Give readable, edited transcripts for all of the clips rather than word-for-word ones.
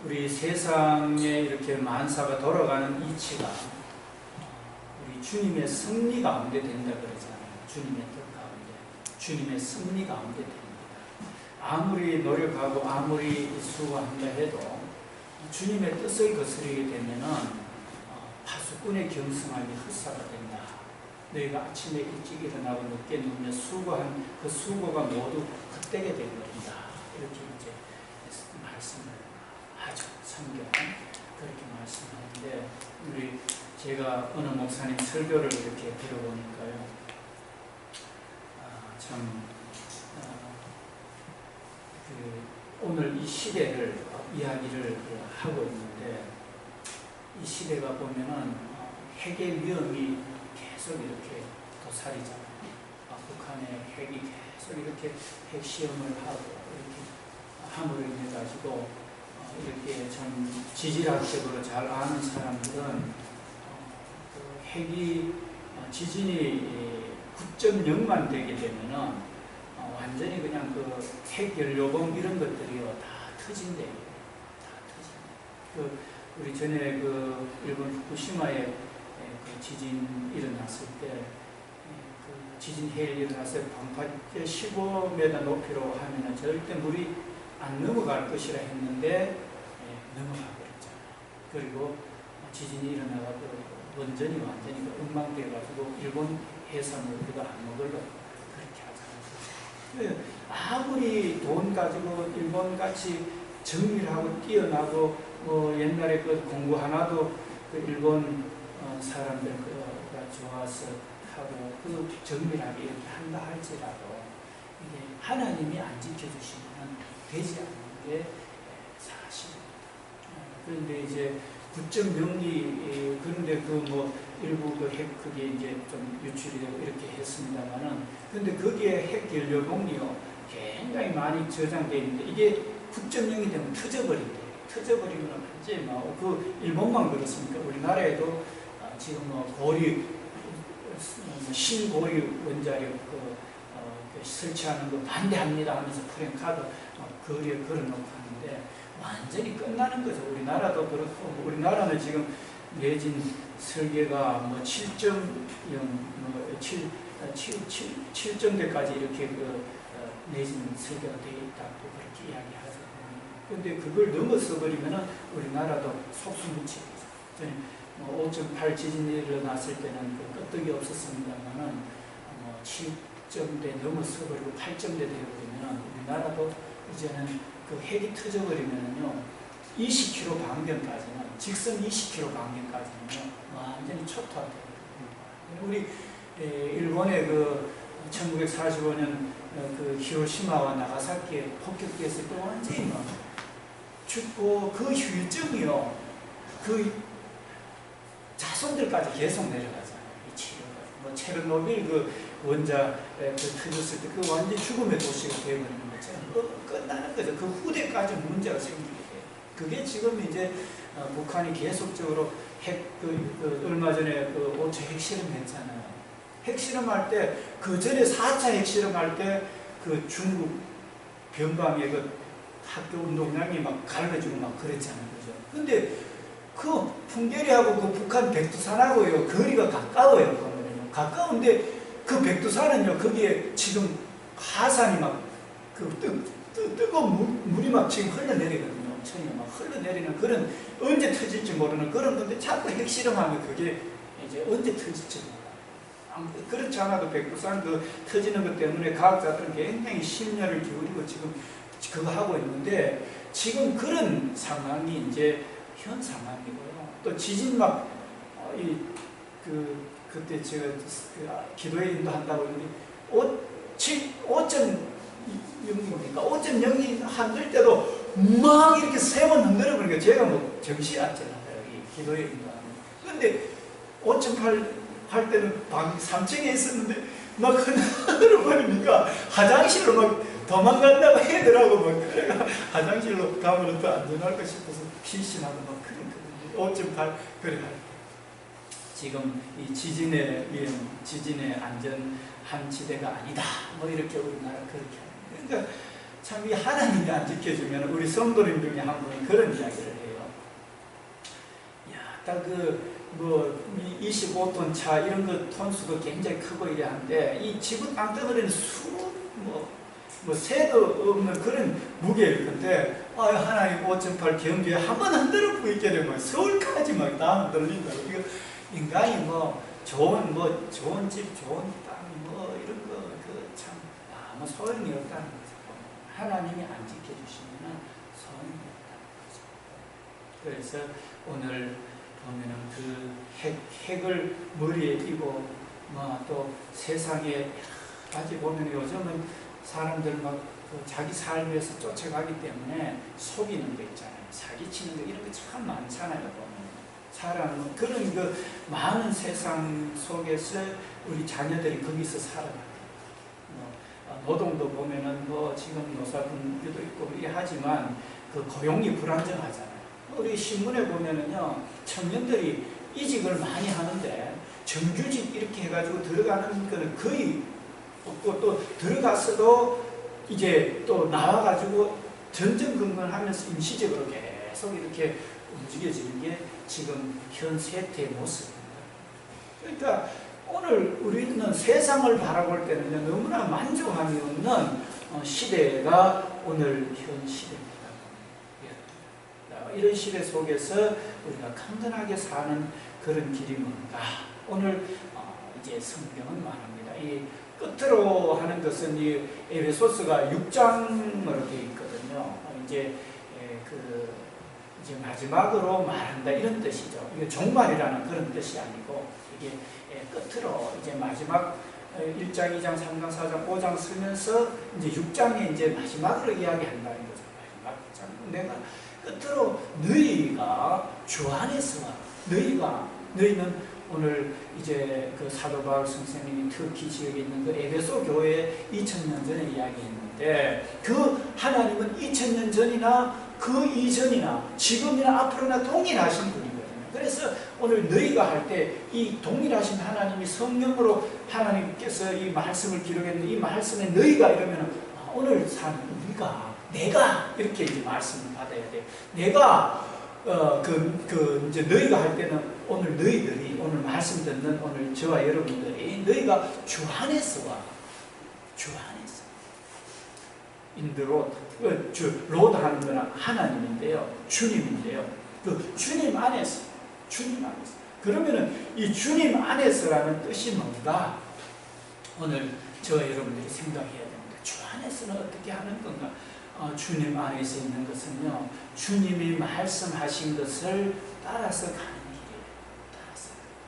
우리 세상에 이렇게 만사가 돌아가는 이치가 우리 주님의 승리 가운데 된다 그러잖아요. 주님의 뜻 가운데, 주님의 승리 가운데 됩니다. 아무리 노력하고 아무리 수고한다 해도 주님의 뜻을 거스르게 되면은 파수꾼의 경성함이 헛사가 된다. 너희가 아침에 일찍 일어나고 늦게 누우며 수고한 그 수고가 모두 헛되게 된 것이다. 이렇게 이제 말씀을 하죠. 성경 그렇게 말씀하는데, 우리 제가 어느 목사님 설교를 이렇게 들어보니까요, 참 오늘 이 시대를 이야기를 하고 있는데, 이 시대가 보면은 핵의 위험이 계속 이렇게 도사리잖아요. 북한의 핵이 계속 이렇게 핵 시험을 하고 이렇게 함으로 인해 가지고 이렇게 좀 지질학적으로 잘 아는 사람들은 그 핵이 지진이 9.0만 되게 되면은 완전히 그냥 그 핵 연료봉 이런 것들이요 다 터진대요. 다 터진대. 우리 전에 그 일본 후쿠시마에 그 지진 일어났을 때, 그 지진 해일 일어났을 때 방파제 15m 높이로 하면은 절대 물이 안 넘어갈 것이라 했는데 넘어가 버렸잖아요. 그리고 지진이 일어나가지고 원전이 완전히 엉망돼가지고 일본 해산물 우리가 안 먹으려고 그렇게 하잖아요. 아무리 돈 가지고 일본같이 정밀하고 뛰어나고 옛날에 그 공부 하나도 그 일본 사람들 가 좋아서 하고 그 정밀하게 이렇게 한다 할지라도 이게 하나님이 안 지켜주시면 되지 않는 게 사실입니다. 그런데 이제 9.0이 그런데 일부 그 핵 그게 이제 좀 유출이 되고 이렇게 했습니다만은, 근데 거기에 핵 연료봉이요 굉장히 많이 저장되어 있는데 이게 9.0이 되면 터져버린대요. 터져버리면 완전히 그 일본만 그렇습니까? 우리나라에도 지금 고리 신고리 원자력 설치하는 거 반대합니다 하면서 프랭카드 거리에 걸어놓고 하는데 완전히 끝나는 거죠. 우리나라도 그렇고, 우리나라는 지금 내진 설계가 7.0, 7점대까지 이렇게 내진 설계가 되어 있다고 그렇게 이야기하죠. 근데 그걸 넘어서 버리면은 우리나라도 속수무책이죠. 5.8 지진이 일어났을 때는 그 끄떡이 없었습니다만은 7점대 넘어서 버리고 8점대 되어버리면 우리나라도 이제는 그 핵이 터져버리면은요 20km 반경까지는, 직선 20km 반경까지는요 완전히 초토화되거든요. 우리 일본의 그 1945년 그 히로시마와 나가사키에 폭격됐을 때 완전히 막 죽고 그 후유증이요 그 자손들까지 계속 내려가잖아요. 이 치료가 체르노빌 그 원자 그 터졌을 때 그 완전 죽음의 도시가 되어버리는 것처럼 끝나는 거죠. 그 후대까지 문제가 생기게 돼요. 그게 지금 이제 북한이 계속적으로 얼마 전에 그 5차 핵실험 했잖아요. 핵실험할 때, 그 전에 4차 핵실험할 때 그 중국 변방에 그 학교 운동장이 막 갈라지고 막 그랬잖아요. 그죠? 근데 그 풍계리하고 그 북한 백두산하고요 거리가 가까워요. 보면요. 가까운데 그 백두산은요 거기에 지금 화산이 막 그 뜨거운 물이 막 지금 흘러내리거든요. 엄청이 막 흘러내리는 그런, 언제 터질지 모르는 그런 건데 자꾸 핵실험하면 그게 이제 언제 터질지 몰라요. 그렇지 않아도 백두산 그 터지는 것 때문에 과학자들은 굉장히 심려를 기울이고 지금 그거 하고 있는데, 지금 그런 상황이 이제 현 상황이고요. 또 지진 막 그때 제가 기도회 인도한다고 했는데 5.0입니까? 5.0이 흔들 때도 막 이렇게 세 번 흔들어 버리니까 제가 뭐 정신이 안 차잖아요. 기도회 인도하는. 그런데 5.8 할 때는 방 3층에 있었는데 막 흔들어 버리니까 화장실로 막 도망간다고 하더라고. 막 그래가 화장실로 가면 더 안전할까 싶어서 피신하고 막 그랬거든요. 5.8 그래. 지금 이 지진의 위험, 지진의 안전한 지대가 아니다. 뭐 이렇게 우리나라 그렇게 합니다. 그러니까 참 이 하나님이 안 지켜주면 우리 성도님 중에 한 분이 그런 이야기를 해요. 야, 딱 뭐 25톤 차 이런 거 톤수도 굉장히 크고 이래 한데 이 지구 땅덩어리는 뭐 새도 없는 그런 무게일 건데 하나님 5.8 경주에 한번 흔들어 보이게 되면 서울까지 막 다 흔들린다고. 이거 인간이 좋은 집, 좋은 땅 이런 거 참 아무 소용이 없다는 거죠. 하나님이 안 지켜주시면 소용이 없다는 거죠. 그래서 오늘 보면은 그 핵을 머리에 띄고 또 세상에 여러 가지 보면 요즘은 사람들 그 자기 삶에서 쫓아가기 때문에 속이는 거 있잖아요. 사기치는 거 이런 거 참 많잖아요. 보면 사람은 그런 그 많은 세상 속에서 우리 자녀들이 거기서 살아가요. 노동도 보면은 지금 노사분규도 있고 이래 하지만 그 고용이 불안정하잖아요. 우리 신문에 보면은요, 청년들이 이직을 많이 하는데 정규직 이렇게 해가지고 들어가는 거는 거의 없고, 또 들어갔어도 이제 또 나와가지고 전전긍긍하면서 임시적으로 계속 이렇게 움직여지는 게 지금 현 세태의 모습입니다. 그러니까 오늘 우리는 세상을 바라볼 때는 너무나 만족함이 없는 시대가 오늘 현 시대입니다. 이런 시대 속에서 우리가 강건하게 사는 그런 길이 뭔가 오늘 이제 성경은 말합니다. 이 끝으로 하는 것은 이 에베소서가 6장으로 되어 있거든요. 이제 이제 마지막으로 말한다 이런 뜻이죠. 이게 종말이라는 그런 뜻이 아니고 이게 끝으로 이제 마지막 1장, 2장, 3장, 4장, 5장 쓰면서 이제 6장에 이제 마지막으로 이야기한다는 거죠. 마지막 장. 내가 끝으로 너희가 주 안에서 너희는 오늘 이제 그 사도 바울 선생님이 터키 지역에 있는 그 에베소 교회 2000년 전에 이야기했는데 그 하나님은 2000년 전이나 그 이전이나 지금이나 앞으로나 동일하신 분이거든요. 그래서 오늘 너희가 할 때 이 동일하신 하나님이 성령으로 하나님께서 이 말씀을 기록했는데 이 말씀에 너희가 이러면 오늘 사는 우리가 내가 이렇게 이제 말씀을 받아야 돼. 내가 이제 너희가 할 때는 오늘 너희들이 오늘 말씀 듣는 오늘 저와 여러분들이 너희가 주 안에서와 주 안에서 인드로 로드 하는 거는 하나님인데요, 주님인데요. 그 주님 안에서 그러면은 이 주님 안에서라는 뜻이 뭔가 오늘 저와 여러분들이 생각해야 됩니다. 주 안에서는 어떻게 하는 건가? 주님 안에서 있는 것은요, 주님이 말씀하신 것을 따라서 가는 길이에요.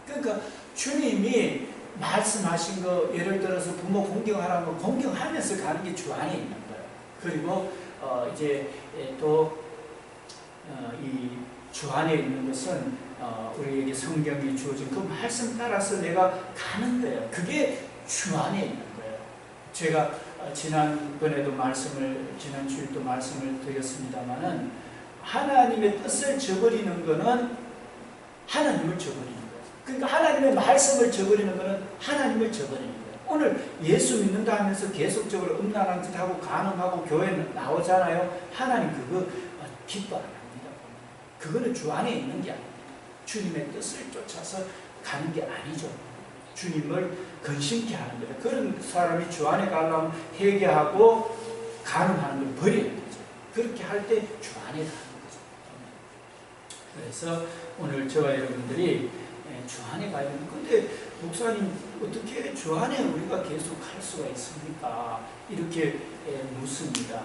그러니까 주님이 말씀하신 거, 예를 들어서 부모 공경하라는 거 공경하면서 가는 게 주 안에 있는 거예요. 그리고 이제 또 이 주 안에 있는 것은 우리에게 성경이 주어진 그 말씀 따라서 내가 가는 거예요. 그게 주 안에 있는 거예요. 제가 지난번에도 지난 주일도 말씀을 드렸습니다만은 하나님의 뜻을 저버리는 것은 하나님을 저버리는 거예요. 그러니까 하나님의 말씀을 저버리는 것은 하나님을 저버리는 거예요. 오늘 예수 믿는다 하면서 계속적으로 음란한 짓 하고 간음하고 교회 나오잖아요. 하나님 그거 기뻐 안 합니다. 그거는 주 안에 있는 게 아닙니다. 주님의 뜻을 쫓아서 가는 게 아니죠. 주님을 근심케 하는 거예요. 그런 사람이 주 안에 가려면 회개하고 간음하는 걸 버려야 되죠. 그렇게 할 때 주 안에 가는 거죠. 그래서 오늘 저와 여러분들이 주 안에 가야 되는 근데 목사님 어떻게 주 안에 우리가 계속 할 수가 있습니까? 이렇게 묻습니다.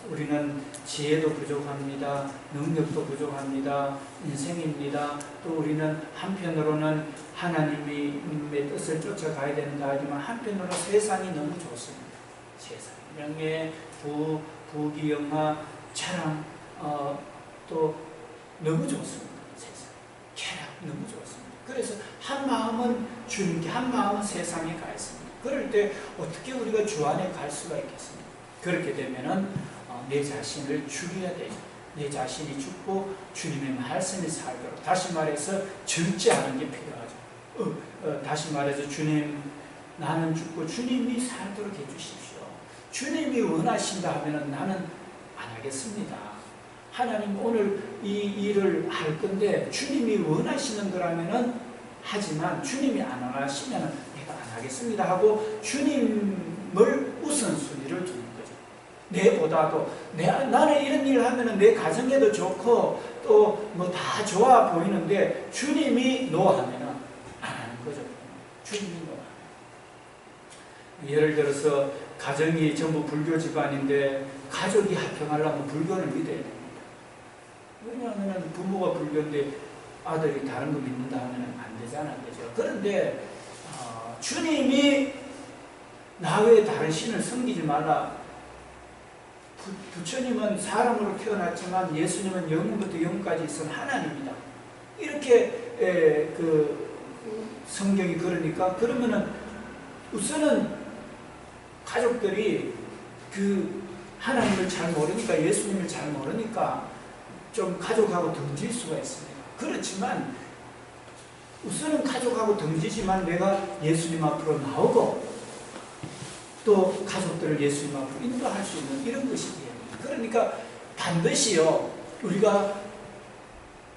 우리는 지혜도 부족합니다. 능력도 부족합니다. 인생입니다. 또 우리는 한편으로는 하나님의 뜻을 쫓아가야 된다 하지만 한편으로 세상이 너무 좋습니다. 세상, 명예, 부귀, 영화, 자랑, 또 너무 좋습니다. 세상, 쾌락 너무 좋습니다. 그래서 한 마음은 주님께, 한 마음은 세상에 가 있습니다. 그럴 때 어떻게 우리가 주 안에 갈 수가 있겠습니까? 그렇게 되면은 내 자신을 죽여야 돼요. 내 자신이 죽고 주님의 말씀이 살도록. 다시 말해서 절제하는 게 필요하죠. 다시 말해서 주님, 나는 죽고 주님이 살도록 해주십시오. 주님이 원하신다 하면 나는 안 하겠습니다. 하나님 오늘 이 일을 할 건데 주님이 원하시는 거라면은 하지만 주님이 안 원하시면 내가 안 하겠습니다 하고 주님을 우선순위를 두는 거죠. 내보다도 나는 이런 일을 하면은 내 가정에도 좋고 또 뭐 다 좋아 보이는데 주님이 노하면은 안 하는 거죠. 주님이 노하. 예를 들어서 가정이 전부 불교 집안인데 가족이 합평하려면 불교를 믿어야 됩니다. 왜냐하면 부모가 불교인데 아들이 다른 거 믿는다 하면 안 되잖아요. 그죠? 그런데 주님이 나 외에 다른 신을 섬기지 말라. 부처님은 사람으로 태어났지만 예수님은 영부터 영까지 있은 하나님이다. 이렇게 성경이 그러니까 그러면은 우선은 가족들이 그 하나님을 잘 모르니까 예수님을 잘 모르니까 좀 가족하고 등질 수가 있습니다. 그렇지만 우선은 가족하고 등지지만 내가 예수님 앞으로 나오고 또 가족들을 예수님 앞으로 인도할 수 있는 이런 것이 돼요. 그러니까 반드시요 우리가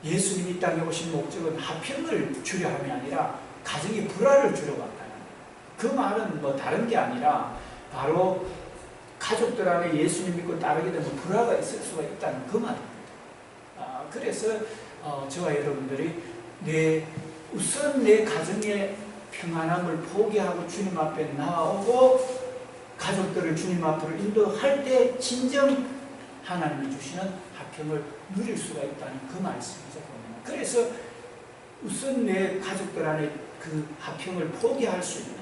예수님이 이 땅에 오신 목적은 화평을 주려 함이 아니라 가정의 불화를 주려 왔다는 그 말은 뭐 다른 게 아니라 바로 가족들 안에 예수님 믿고 따르게 되면 불화가 있을 수가 있다는 그 말입니다. 그래서 저와 여러분들이 우선 내 가정의 평안함을 포기하고 주님 앞에 나오고 가족들을 주님 앞으로 인도할 때 진정 하나님이 주시는 화평을 누릴 수가 있다는 그 말씀이죠. 그래서 우선 내 가족들 안에 그 화평을 포기할 수 있는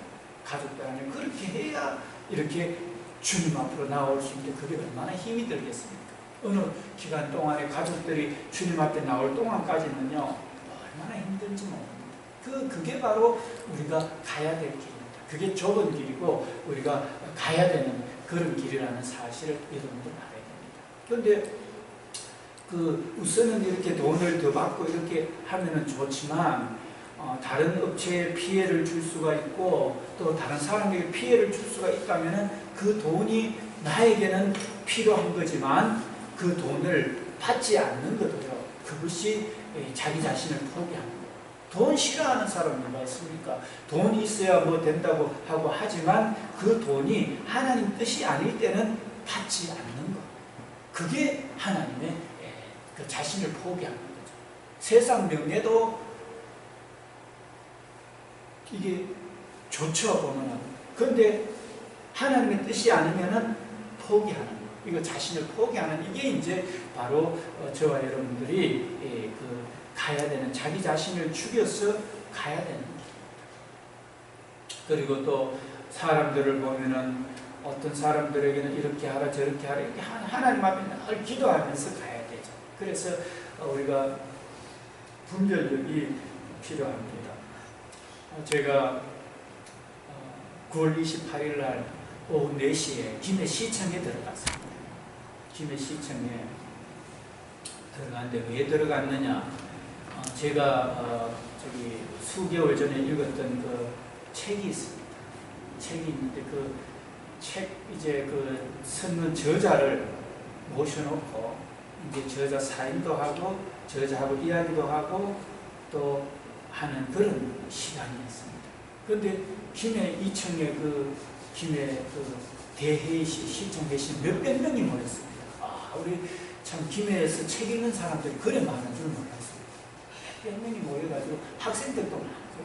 가족들 안에 그렇게 해야 이렇게 주님 앞으로 나올 수 있는데 그게 얼마나 힘이 들겠습니까? 어느 기간 동안에 가족들이 주님 앞에 나올 동안까지는요 얼마나 힘든지 모릅니다. 그게 바로 우리가 가야 될 길입니다. 그게 좁은 길이고 우리가 가야 되는 그런 길이라는 사실을 여러분들 알아야 됩니다. 그런데 우선은 이렇게 돈을 더 받고 이렇게 하면은 좋지만 다른 업체에 피해를 줄 수가 있고 또 다른 사람에게 피해를 줄 수가 있다면은 그 돈이 나에게는 필요한 거지만 그 돈을 받지 않는 것도요. 그것이 자기 자신을 포기하는 거예요. 돈 싫어하는 사람 누가 있습니까? 돈이 있어야 뭐 된다고 하고 하지만 그 돈이 하나님 뜻이 아닐 때는 받지 않는 것. 그게 하나님의 그 자신을 포기하는 거죠. 세상 명예도 이게 좋죠 보면은. 그런데 하나님의 뜻이 아니면은 포기하는 거. 이거 자신을 포기하는 이게 이제 바로 저와 여러분들이 가야 되는 자기 자신을 죽여서 가야 되는 겁니다. 그리고 또 사람들을 보면은 어떤 사람들에게는 이렇게 하라 저렇게 하라 이렇게 하나님 앞에 늘 기도하면서 가야 되죠. 그래서 우리가 분별력이 필요합니다. 제가 9월 28일 날 오후 4시에 김해 시청에 들어갔습니다. 김해 시청에 들어갔는데 왜 들어갔느냐? 제가 수개월 전에 읽었던 그 책이 있습니다. 책이 있는데 그 책 이제 쓰는 저자를 모셔놓고 이제 저자 사인도 하고 저자하고 이야기도 하고 또 하는 그런 시간이었습니다. 그런데 김해 이청에 김해 대회시 시청 회시 몇백 명이 모였습니다. 우리 참 김해에서 책 읽는 사람들이 그래 많은 줄 몰랐습니다. 몇백 명이 모여가지고 학생들도 많고.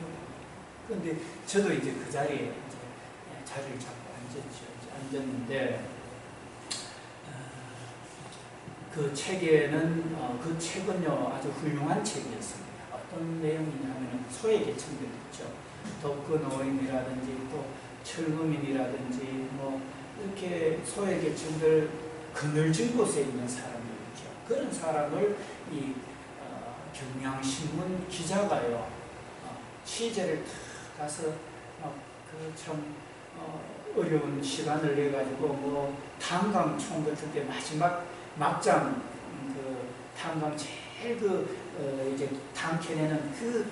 그런데 저도 이제 그 자리에 이제 자리를 잡고 앉았는데 그 책에는 그 책은요 아주 훌륭한 책이었습니다. 어떤 내용이냐면 소외계층들 있죠. 독거노인이라든지 또 철거민이라든지 뭐 이렇게 소외계층들 그늘진 곳에 있는 사람들 있죠. 그런 사람을 이 경향신문 기자가요 취재를 탁 가서 참 어려운 시간을 내 가지고 뭐 탄광총 같은 데 막장 탄광 제일 이제 탄캐내는 그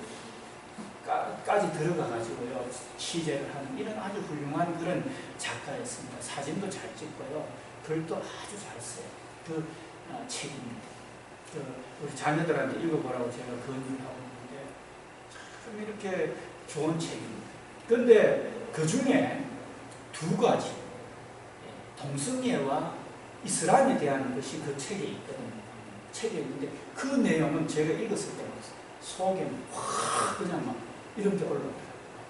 까지 들어가가지고요 취재를 하는 이런 아주 훌륭한 그런 작가였습니다. 사진도 잘 찍고요, 글도 아주 잘 써요. 그 책입니다. 우리 자녀들한테 읽어보라고 제가 권유를 하고 있는데 참 이렇게 좋은 책입니다. 그런데 그 중에 두 가지, 동성애와 이슬람에 대한 것이 그 책에 있거든요. 책에 있는데 그 내용은 제가 읽었을 때 속에 확 그냥 막 이런 게 올라오더라고요.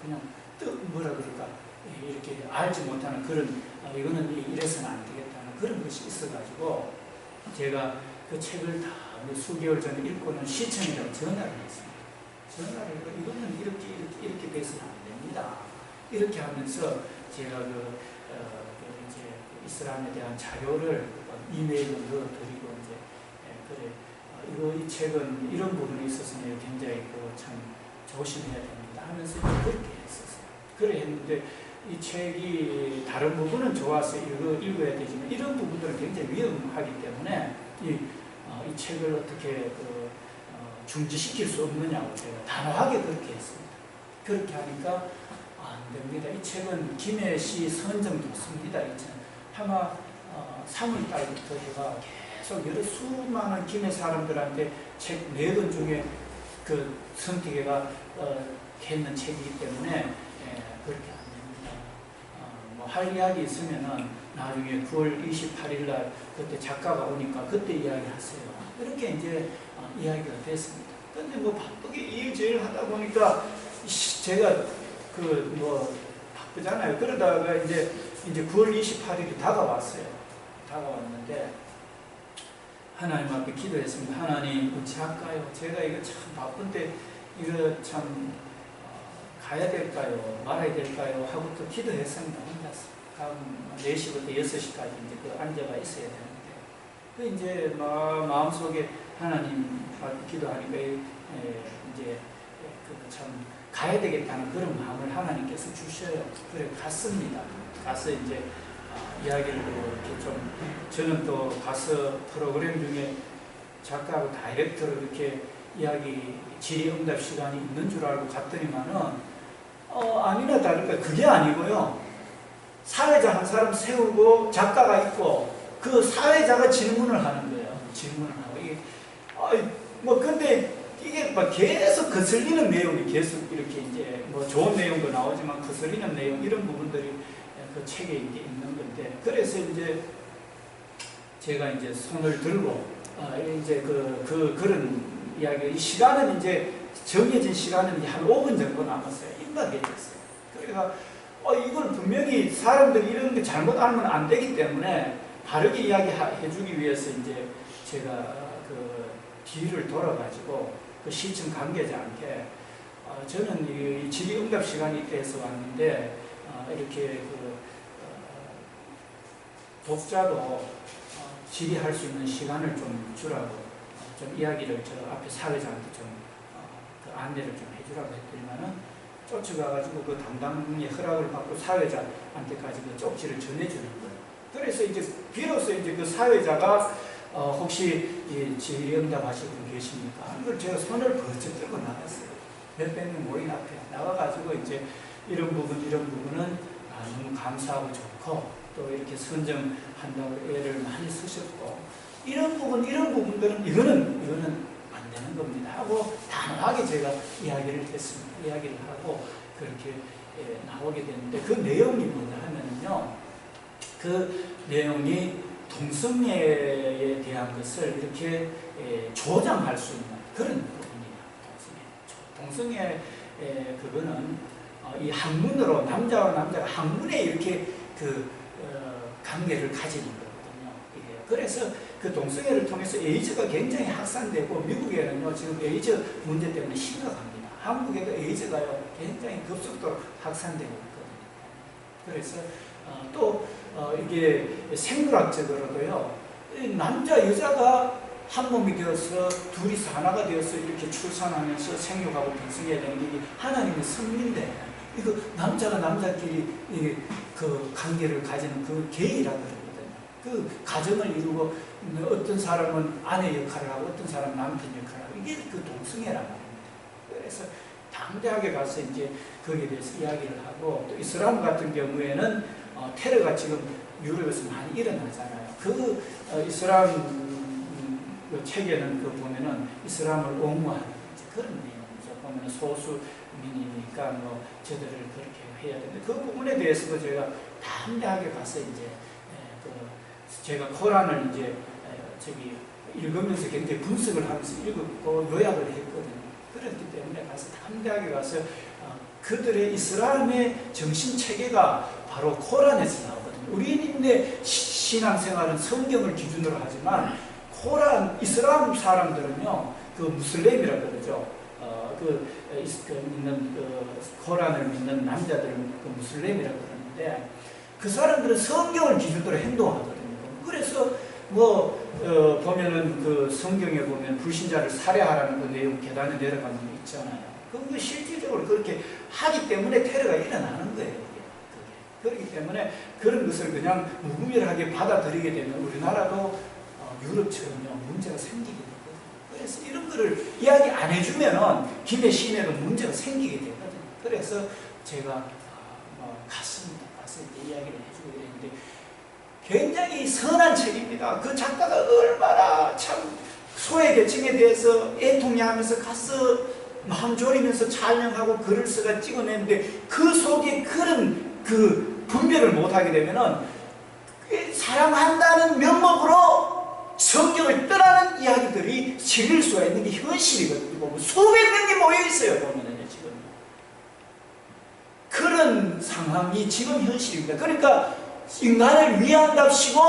그냥 뭐라 그럴까, 이렇게 알지 못하는 그런, 이거는 이래서는 안 되겠다는 그런 것이 있어가지고 제가 그 책을 다 수개월 전에 읽고는 시청이라고 전화를 했습니다. 전화를 해서 이거는 이렇게 돼서는 안 됩니다. 이렇게 하면서 제가 이제 이슬람에 대한 자료를 이메일로 넣어드리고 이제 그래 이 책은 이런 부분에 있어서는 굉장히 참 조심해야 됩니다 하면서 그렇게 했었어요. 그래 했는데 이 책이 다른 부분은 좋아서 읽어야 되지만 이런 부분들은 굉장히 위험하기 때문에 이 책을 어떻게 중지시킬 수 없느냐고 제가 단호하게 그렇게 했습니다. 그렇게 하니까 안 됩니다. 이 책은 김해시 선정도 씁니다. 아마 3월 달부터 제가 계속 여러 수많은 김해 사람들한테 책 4권 중에 그 선택해가 했는 책이기 때문에 그렇게 안 됩니다. 뭐 할 이야기 있으면은 나중에 9월 28일 날 그때 작가가 오니까 그때 이야기하세요. 이렇게 이제 이야기가 됐습니다. 근데 뭐 바쁘게 일제일 하다 보니까 제가 바쁘잖아요. 그러다가 이제 9월 28일이 다가왔어요. 다가왔는데 하나님 앞에 기도했습니다. 하나님 어찌 할까요? 제가 이거 참 바쁜데 이거 참 가야 될까요? 말아야 될까요? 하고 또 기도했습니다. 혼자서. 다음 4시부터 6시까지 이제 앉아가 있어야 되는데 그 이제 마음속에 하나님 앞에 기도하니까 이제 참 가야 되겠다는 그런 마음을 하나님께서 주셔요. 그래 갔습니다. 가서 이제 이야기를 이렇게 좀 저는 또 가서 프로그램 중에 작가하고 다이렉터로 이렇게 이야기 질의응답 시간이 있는 줄 알고 갔더니만은 아니나 다를까 그게 아니고요. 사회자 한 사람 세우고 작가가 있고 그 사회자가 질문을 하는 거예요. 질문을 하고 이게 근데 이게 막 계속 거슬리는 내용이 계속 이렇게 이제 뭐 좋은 내용도 나오지만 거슬리는 내용 이런 부분들이 그 책에 이제 있는 건데 그래서 이제 제가 이제 손을 들고 이제 그런 이야기 이 시간은 이제 정해진 시간은 한 5분 정도 남았어요. 임박해졌어요. 그러니까 이걸 분명히 사람들이 이런 게 잘못 알면 안 되기 때문에 바르게 이야기해주기 위해서 이제 제가 뒤를 돌아가지고 시청 관계자한테 저는 이 질의응답 시간이 돼서 왔는데 이렇게 독자도 질의할 수 있는 시간을 좀 주라고 좀 이야기를 저 앞에 사회자한테 좀 안내를 좀 해주라고 했더니만은 쫓아가가지고 그 담당의 허락을 받고 사회자한테까지 그 쪽지를 전해주는 거예요. 그래서 이제 비로소 이제 그 사회자가 혹시 질의응답 하실 분 계십니까? 이걸 제가 손을 번쩍 들고 나갔어요. 몇백 명 모인 앞에 나가가지고 이제 이런 부분은 너무 감사하고 좋고 또 이렇게 선정한다고 애를 많이 쓰셨고 이런 부분들은 이거는 안 되는 겁니다 하고 단호하게 제가 이야기를 했습니다. 이야기를 하고 그렇게 나오게 됐는데 그 내용이 뭐냐 하면은요. 그 내용이 동성애에 대한 것을 이렇게 조장할 수 있는 그런 부분이에요. 동성애 그거는 이 학문으로 남자와 남자가 학문에 이렇게 관계를 가지는 거거든요. 이게. 그래서 그 동성애를 통해서 에이즈가 굉장히 확산되고 미국에는요 지금 에이즈 문제 때문에 심각합니다. 한국에도 에이즈가요 굉장히 급속도로 확산되고 있거든요. 그래서 또 이게 생물학적으로도요 남자 여자가 한 몸이 되어서 둘이서 하나가 되어서 이렇게 출산하면서 생육하고 번성해야 되는 게 하나님의 섭리인데 이거 남자가 남자끼리 그 관계를 가지는 그 계이라고 그러거든요. 그 가정을 이루고 어떤 사람은 아내 역할을 하고 어떤 사람은 남편 역할을 하고 이게 그 동성애란 말입니다. 그래서 담대하게 가서 이제 거기에 대해서 이야기를 하고, 또 이슬람 같은 경우에는 테러가 지금 유럽에서 많이 일어나잖아요. 그 이슬람 책에는 그 보면은 이슬람을 옹호하는 그런 내용이죠. 보면은 소수민이니까 뭐 저들을 그렇게 해야 되는데, 그 부분에 대해서도 제가 담대하게 가서 이제 제가 코란을 이제 저기 읽으면서 굉장히 분석을 하면서 읽고 요약을 했거든요. 그렇기 때문에 가서 담대하게 가서 그들의 이슬람의 정신 체계가 바로 코란에서 나오거든요. 우리의 신앙생활은 성경을 기준으로 하지만 코란 이슬람 사람들은요, 그 무슬림이라고 그러죠. 믿는 코란을 믿는 남자들은 그 무슬림이라고 그러는데, 그 사람들은 성경을 기준으로 행동하거든요. 그래서 보면은 그 성경에 보면 불신자를 살해하라는 그 내용 계단에 내려가는 게 있잖아요. 그게 실질적으로 그렇게 하기 때문에 테러가 일어나는 거예요. 그렇기 때문에 그런 것을 그냥 무분별하게 받아들이게 되면 우리나라도 유럽처럼요 문제가 생기게 되거든요. 그래서 이런 거를 이야기 안 해주면은 김해 시내도 문제가 생기게 되거든요. 그래서 제가 갔습니다. 가서 이제 이야기를 해주게 되는데, 굉장히 선한 책입니다. 그 작가가 얼마나 참 소외계층에 대해서 애통해하면서 가서 마음 졸이면서 촬영하고 글을 써가 찍어내는데, 그 속에 그런 그 분별을 못하게 되면은 사랑한다는 명목으로 성경을 떠나는 이야기들이 실릴 수가 있는 게 현실이거든요. 수백 명이 모여 있어요. 보면은요, 지금 그런 상황이 지금 현실입니다. 그러니까 인간을 위한답시고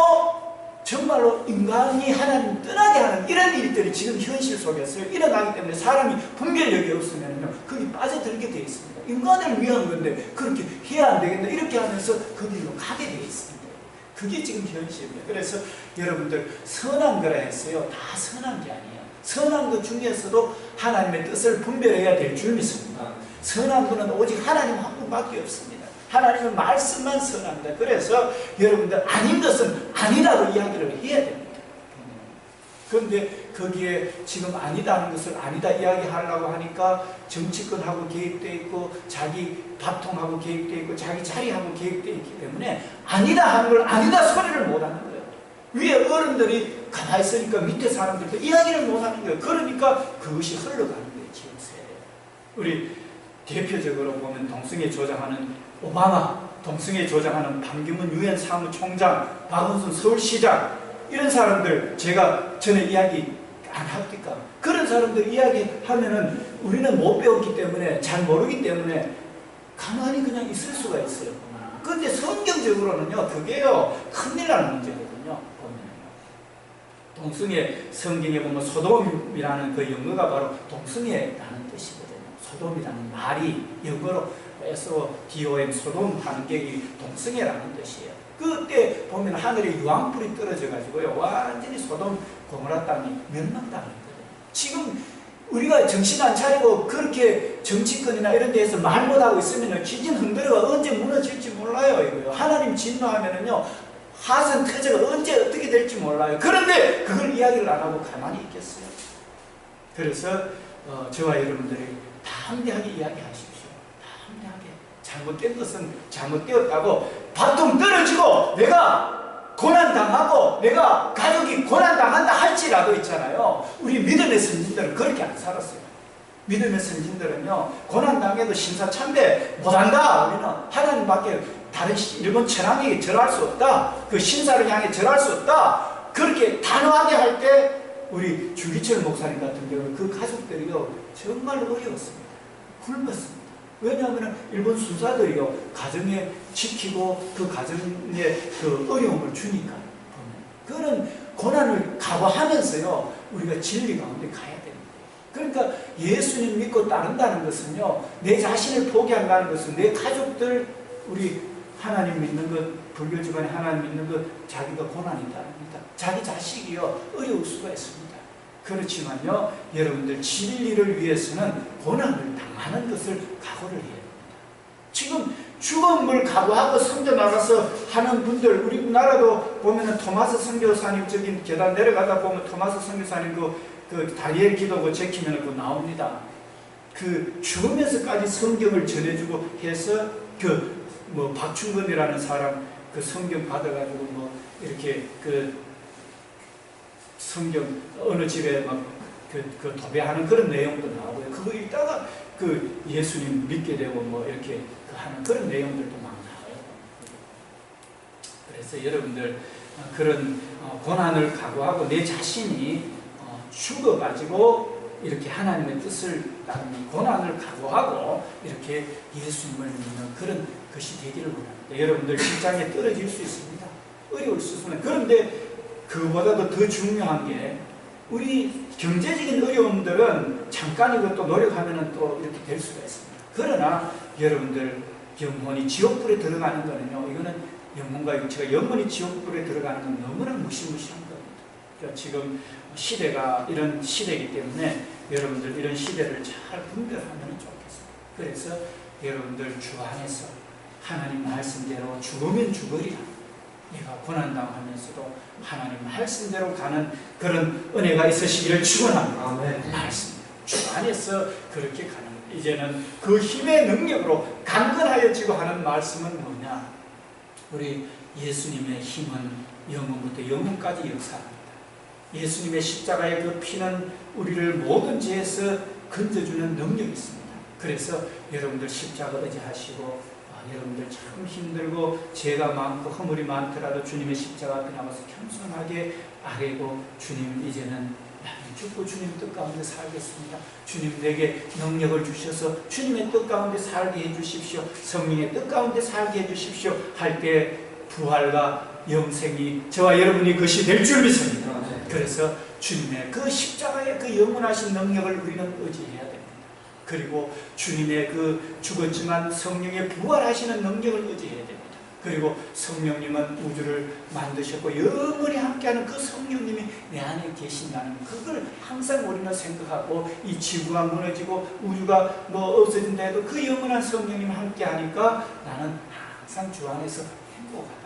정말로 인간이 하나님 떠나게 하는 이런 일들이 지금 현실 속에서 일어나기 때문에 사람이 분별력이 없으면요 거기 빠져들게 되어 있습니다. 인간을 위한 건데 그렇게 해야 안 되겠다 이렇게 하면서 거기로 가게 되어 있습니다. 그게 지금 현실입니다. 그래서 여러분들 선한 거라 했어요. 다 선한 게 아니에요. 선한 것 중에서도 하나님의 뜻을 분별해야 될 줄 믿습니다. 선한 분은 오직 하나님 한 분밖에 없습니다. 하나님의 말씀만 선합니다. 그래서 여러분들 아닌 것은 아니라고 이야기를 해야 됩니다. 그런데 거기에 지금 아니다는 것을 아니다 이야기하려고 하니까 정치권하고 계획되어 있고 자기 밥통하고 계획되어 있고 자기 자리하고 계획되어 있기 때문에 아니다 하는 걸 아니다 소리를 못하는 거예요. 위에 어른들이 가만히 있으니까 밑에 사람들도 이야기를 못하는 거예요. 그러니까 그것이 흘러가는 거예요. 지금 세대. 우리 대표적으로 보면 동성애 조장하는 오바마, 동성애 조장하는 반기문 유엔 사무총장, 박원순 서울시장, 이런 사람들 제가 전에 이야기 안 합니까? 그런 사람들 이야기하면은 우리는 못 배웠기 때문에 잘 모르기 때문에 가만히 그냥 있을 수가 있어요. 그런데 성경적으로는요 그게요 큰일 나는 문제거든요. 동성애 성경에 보면 소돔이라는 그 영어가 바로 동성애라는 뜻이거든요. 소돔이라는 말이 영어로 SODOM 소돔 하는 게 이 동성애라는 뜻이에요. 그때 보면 하늘에 유황불이 떨어져 가지고요 완전히 소돔 고모라 땅이 멸망당한 거예요. 지금 우리가 정신 안 차리고 그렇게 정치권이나 이런 데에서 말 못하고 있으면 기진 흔들어가 언제 무너질지 몰라요. 이거요. 하나님 진노하면은요 하선 태제가 언제 어떻게 될지 몰라요. 그런데 그걸 이야기를 안 하고 가만히 있겠어요. 그래서 저와 여러분들이 담대하게 이야기하십시오. 담대하게. 잘못된 것은 잘못되었다고 바통 떨어지고 내가 고난당하고 내가 가족이 고난당한다 할지라도 있잖아요. 우리 믿음의 선진들은 그렇게 안 살았어요. 믿음의 선진들은요 고난당해도 신사참배 못한다. 우리는 하나님밖에 다른 일본 천황에게 절할 수 없다. 그 신사를 향해 절할 수 없다. 그렇게 단호하게 할 때 우리 주기철 목사님 같은 경우 그 가족들이요 정말 어려웠습니다. 굶었습니다. 왜냐하면 일본 순사들이요 가정에 지키고 그 가정에 그 어려움을 주니까 그런 고난을 각오하면서요 우리가 진리 가운데 가야 됩니다. 그러니까 예수님 믿고 따른다는 것은요 내 자신을 포기한다는 것은 내 가족들 우리 하나님 믿는 것 불교 집안에 하나님 믿는 것 자기가 고난이 따릅니다. 자기 자식이요 어려울 수가 있습니다. 그렇지만요 여러분들 진리를 위해서는 고난을 당하는 것을 각오를 해야 됩니다. 지금 죽음을 각오하고 선교 나가서 하는 분들 우리나라도 보면은 토마스 선교사님 저기 계단 내려가다 보면 토마스 선교사님 그 다니엘 기도 그 제키면 그 나옵니다. 그 죽으면서까지 성경을 전해주고 해서 그 뭐 박충건이라는 사람 그 성경 받아가지고 뭐 이렇게 그 성경 어느 집에 막 그 도배하는 그런 내용도 나오고요. 그거 읽다가 그 예수님 믿게 되고 뭐 이렇게 하는 그런 내용들도 막 나와요. 그래서 여러분들 그런 고난을 각오하고 내 자신이 죽어가지고 이렇게 하나님의 뜻을 따르는 고난을 각오하고 이렇게 예수님을 믿는 그런 것이 되기를 원합니다. 여러분들 직장에 떨어질 수 있습니다. 어려울 수 있습니다. 그런데 그보다도 더 중요한 게 우리 경제적인 어려움들은 잠깐이고 또 노력하면 또 이렇게 될 수가 있습니다. 그러나 여러분들 영혼이 지옥불에 들어가는 거는요, 이거는 영혼과 육체가 영혼이 지옥불에 들어가는 건 너무나 무시무시한 겁니다. 그러니까 지금 시대가 이런 시대이기 때문에 여러분들 이런 시대를 잘 분별하면 좋겠습니다. 그래서 여러분들 주 안에서 하나님 말씀대로 죽으면 죽으리라. 내가 고난당하면서도 하나님 말씀대로 가는 그런 은혜가 있으시기를 축원합니다. 말씀 주 안에서 그렇게 가는 것. 이제는 그 힘의 능력으로 강건하여지고 하는 말씀은 뭐냐? 우리 예수님의 힘은 영원부터 영원까지 역사합니다. 예수님의 십자가의 그 피는 우리를 모든 죄에서 건져주는 능력이 있습니다. 그래서 여러분들 십자가 의지하시고 여러분들 참 힘들고 죄가 많고 허물이 많더라도 주님의 십자가 앞에 나가서 겸손하게 아뢰고 주님 이제는 나는 죽고 주님 뜻 가운데 살겠습니다. 주님 내게 능력을 주셔서 주님의 뜻 가운데 살게 해주십시오. 성령의 뜻 가운데 살게 해주십시오. 할 때 부활과 영생이 저와 여러분이 그것이 될 줄 믿습니다. 그래서 주님의 그 십자가의 그 영원하신 능력을 우리는 의지해야 됩니다. 그리고 주님의 그 죽었지만 성령의 부활하시는 능력을 의지해야 됩니다. 그리고 성령님은 우주를 만드셨고 영원히 함께하는 그 성령님이 내 안에 계신다는 그걸 항상 우리는 생각하고 이 지구가 무너지고 우주가 뭐 없어진다 해도 그 영원한 성령님 함께하니까 나는 항상 주 안에서 행복하다.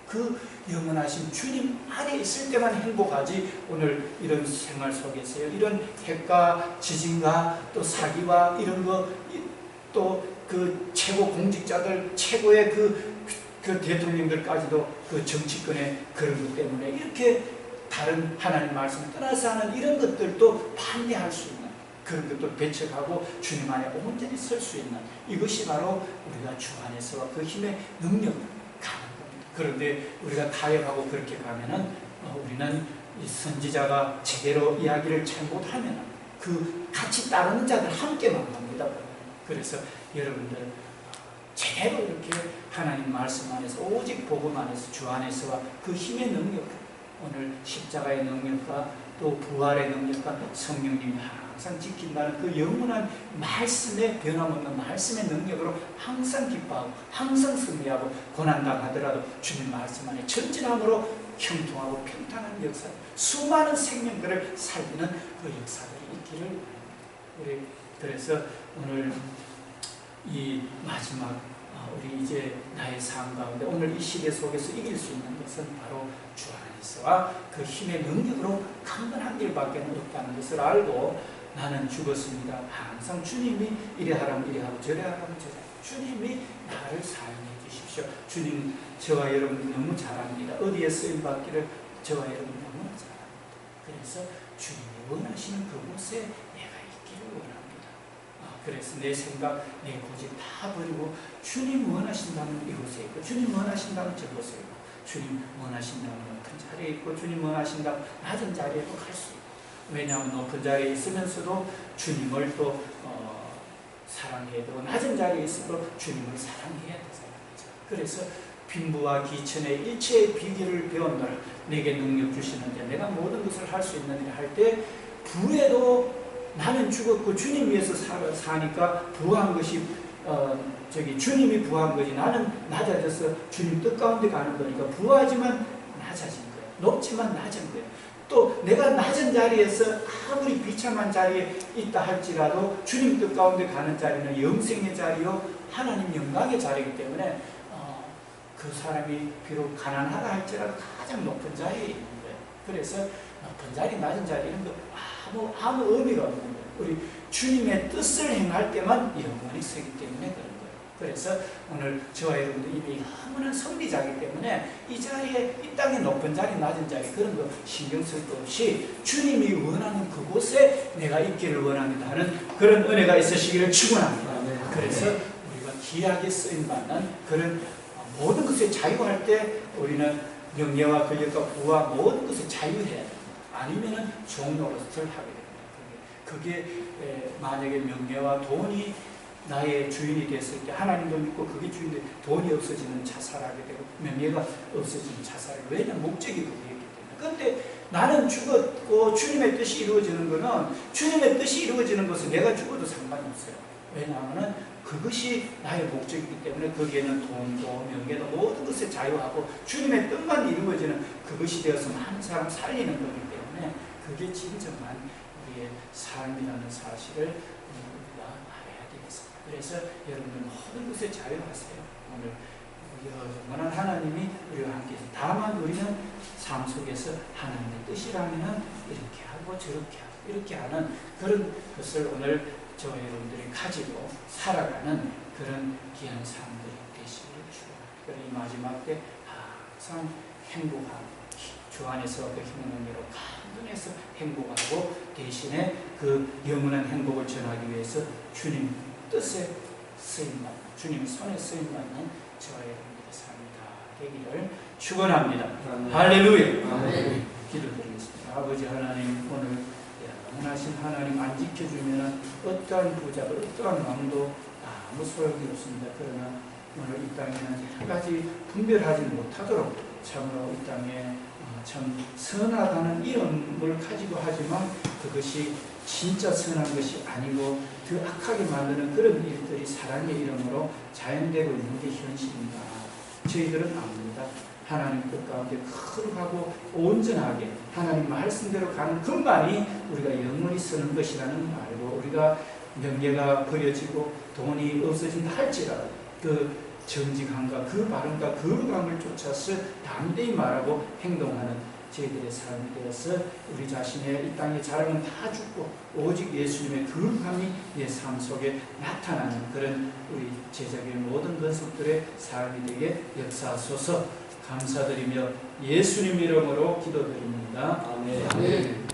그 영원하신 주님 안에 있을 때만 행복하지 오늘 이런 생활 속에서요. 이런 핵과 지진과 또 사기와 이런 거 또 그 최고 공직자들 최고의 그 대통령들까지도 그 정치권의 그런 것 때문에 이렇게 다른 하나님 말씀을 떠나서 하는 이런 것들도 반대할 수 있는 그런 것도 배척하고 주님 안에 온전히 설 수 있는 이것이 바로 우리가 주 안에서 그 힘의 능력을 가는 겁니다. 그런데 우리가 타협하고 그렇게 가면은 우리는 이 선지자가 제대로 이야기를 잘 못하면 그 같이 따르는 자들 함께만 갑니다. 그래서 여러분들 제대로 이렇게 하나님 말씀 안에서 오직 복음 안에서 주 안에서와 그 힘의 능력 오늘 십자가의 능력과 또 부활의 능력과 성령님이 항상 지킨다는 그 영원한 말씀의 변함없는 말씀의 능력으로 항상 기뻐하고 항상 승리하고 고난당하더라도 주님 말씀 안에 전진함으로 형통하고 평탄한 역사 수많은 생명들을 살리는 그 역사들이 있기를 우리 그래서 오늘 이 마지막 우리 이제 나의 삶 가운데 오늘 이 시대 속에서 이길 수 있는 것은 바로 주 안에서와 그 힘의 능력으로 강건한 길밖에 없다는 것을 알고 나는 죽었습니다. 항상 주님이 이래 하라면 이래 하고 저래 하라면 저래 하고 주님이 나를 사용해 주십시오. 주님 저와 여러분 너무 잘합니다. 어디에 쓰임받기를 저와 여러분 너무 잘합니다. 그래서 주님이 원하시는 그곳에 내가 있기를 원합니다. 그래서 내 생각, 내 고집 다 버리고 주님 원하신다면 이곳에 있고 주님 원하신다면 저곳에 있고 주님 원하신다면 높은 자리에 있고 주님 원하신다면 낮은 자리에도 갈 수 있고 왜냐하면 높은 자리에 있으면서도 주님을 또 사랑해야 되고 낮은 자리에 있어도 주님을 사랑해야 되잖아요. 그래서 빈부와 기천의 일체의 비결을 배운다라 내게 능력 주시는데 내가 모든 것을 할 수 있느니라 할 때 부에도 나는 죽었고 주님 위해서 사니까 부한 것이 주님이 부한 거지 나는 낮아져서 주님 뜻 가운데 가는 거니까 부하지만 낮아진 거예요. 높지만 낮은 거예요. 또 내가 낮은 자리에서 아무리 비참한 자리에 있다 할지라도 주님 뜻 가운데 가는 자리는 영생의 자리요 하나님 영광의 자리이기 때문에 그 사람이 비록 가난하다 할지라도 가장 높은 자리에 있는 거예요. 그래서 높은 자리 낮은 자리 이런 거 아무 의미가 없는 거예요. 우리 주님의 뜻을 행할 때만 영원히 서기 때문에 그런 거예요. 그래서 오늘 저와 여러분도 이미 영원한 승리자이기 때문에 이 자리에, 이 땅에 높은 자리, 낮은 자리 그런 거 신경 쓸 것 없이 주님이 원하는 그곳에 내가 있기를 원합니다 하는 그런 은혜가 있으시기를 축원합니다. 그래서 우리가 귀하게 쓰임받는 그런 모든 것에 자유할 때 우리는 명예와 권력과 부와 모든 것에 자유해야 됩니다. 아니면은 종노릇을 하게 됩니다. 그게 만약에 명예와 돈이 나의 주인이 됐을 때 하나님도 믿고 그게 주인인데 돈이 없어지는 자살하게 되고 명예가 없어지는 자살하게 되고 왜냐하면 목적이 그거였기 때문에. 그런데 나는 죽었고 주님의 뜻이 이루어지는 것은 주님의 뜻이 이루어지는 것은 내가 죽어도 상관이 없어요. 왜냐하면 그것이 나의 목적이기 때문에 거기에는 돈도 명예도 모든 것에 자유하고 주님의 뜻만 이루어지는 그것이 되어서 많은 사람 살리는 거기 때문에 그게 진정한 우리의 삶이라는 사실을 우리가 알아야 되겠습니다. 그래서 여러분들 모든 것에 자유하세요. 오늘 영원한 하나님이 우리와 함께 있습니다. 다만 우리는 삶 속에서 하나님의 뜻이라면 이렇게 하고 저렇게 하고 이렇게 하는 그런 것을 오늘 저와 여러분들이 가지고 살아가는 그런 귀한 삶들이 되시기를 축원합니다. 그리고 이 마지막 때 항상 행복하고 주 안에서 그 힘은 은혜로 강건해서 행복하고 대신에 그 영원한 행복을 전하기 위해서 주님 뜻에 쓰임받는 주님 손에 쓰임받는 저와 여러분들의 삶이 다 되기를 축원합니다. 할렐루야. 기도드리겠습니다. 아버지 하나님, 오늘 영원하신 하나님 안 지켜주면 어떠한 부자도 어떠한 왕도 아무 소용이 없습니다. 그러나 오늘 이 땅에는 한 가지 분별하지 못하도록 참으로 이 땅에 참 선하다는 이름을 가지고 하지만 그것이 진짜 선한 것이 아니고 더 악하게 만드는 그런 일들이 사랑의 이름으로 자연되고 있는 게 현실입니다. 저희들은 압니다. 하나님 뜻 가운데 거룩하고 온전하게 하나님 말씀대로 가는 것만이 우리가 영원히 쓰는 것이라는 말고 우리가 명예가 버려지고 돈이 없어진다 할지라도 그 정직함과 그 바른과 거룩함을 쫓아서 담대히 말하고 행동하는 저희들의 삶이 되어서 우리 자신의 이 땅의 자랑은 다 죽고 오직 예수님의 거룩함이 내 삶 속에 나타나는 그런 우리 제자의 모든 건속들의 삶이 되게 역사하소서. 감사드리며 예수님 이름으로 기도드립니다. 아멘.